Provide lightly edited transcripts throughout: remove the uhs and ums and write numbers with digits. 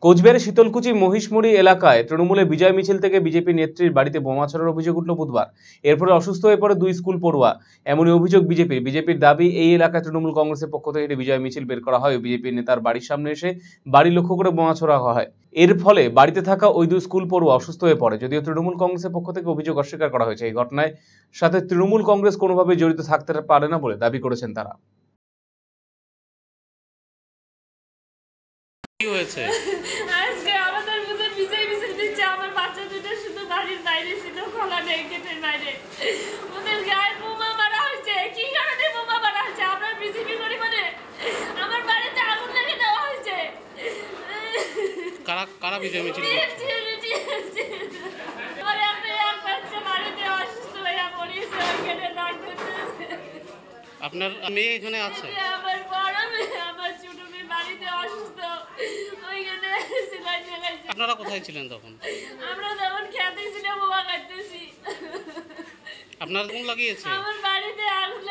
কোচবিহারের শীতলকুচি মহিষমুড়ি এলাকায় তৃণমূলের বিজয় মিছিল থেকে বিজেপি নেত্রীর বাড়িতে বোমা ছোড়ার অভিযোগ উঠল বুধবার। এরপরে অসুস্থ হয়ে পড়ে 2 স্কুল পড়ুয়া। এমনই অভিযোগ বিজেপির দাবি, এই এলাকায় তৃণমূল কংগ্রেসের পক্ষ থেকে বিজয় মিছিল বের করা হয়। বিজেপির নেতার বাড়ির সামনে এসে বাড়ি লক্ষ্য করে বোমা ছোড়া হয়। এর ফলে বাড়িতে থাকা ওই 2 স্কুল পড়ুয়া অসুস্থ হয়ে পড়ে। যদিও তৃণমূল কংগ্রেসের পক্ষ থেকে অভিযোগ অস্বীকার করা হয়েছে। এই ঘটনায় সাথে তৃণমূল কংগ্রেস কোনোভাবে জড়িত থাকতে পারে না বলে দাবি করেছেন তারা। কি হয়েছে? আজকে আমাদের মধ্যে বিজয় মিছিল দিচ্ছে। আমার বাচ্চা দুটো শুধু বাড়ির বাইরে ছিল, খোলা নেই, গেটের বাইরে। ওদের গায়ে বোমা মারা হয়েছে। কি কারণে বোমা মারা হয়েছে? আমরা বিজেপি করি মানে আমার বাড়িতে আগুন লাগিয়ে দেওয়া হয়েছে। কারা বিজয় মিছিল করছে? আমার এক বাচ্চা বাড়িতে অসুস্থ হয়ে পড়েছে, ওখানে ডাক্তার। আপনার মেয়ে এখানে আছে? আমার বড় মেয়ে, আমার ছোট মেয়ে বাড়িতে অসুস্থ, ওইখানে সেলাই চালাইছে। আপনারা কোথায় ছিলেন তখন? আমরা তখন খেতে ছিলাম, বোমা কাটতেছি। আপনার আগুন লাগিয়েছে? আমার বাড়িতে আগুন।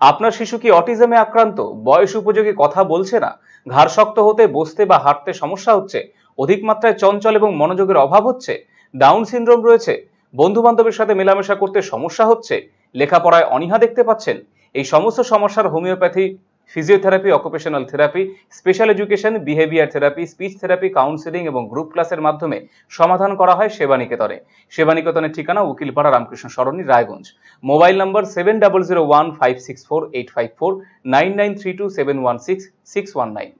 আপনার শিশু কি অটিজমে আক্রান্ত? বয়স উপযোগী কথা বলছে না, ঘাড় শক্ত হতে, বসতে বা হাঁটতে সমস্যা হচ্ছে, অধিক মাত্রায় চঞ্চল এবং মনোযোগের অভাব হচ্ছে, ডাউন সিনড্রোম রয়েছে, বন্ধু বান্ধবের সাথে মেলামেশা করতে সমস্যা হচ্ছে, লেখাপড়ায় অনীহা দেখতে পাচ্ছেন? এই সমস্ত সমস্যার homeopathy, physiotherapy, occupational therapy, special education, behaviour therapy, speech therapy, counselling এবং গ্রুপ ক্লাসের মাধ্যমে সমাধান করা হয় সেবানিকেতনে। সেবানিকেতনের ঠিকানা উকিলপাড়া রামকৃষ্ণ সরণি, রায়গঞ্জ। Mobile number 7001564854, 9932716619।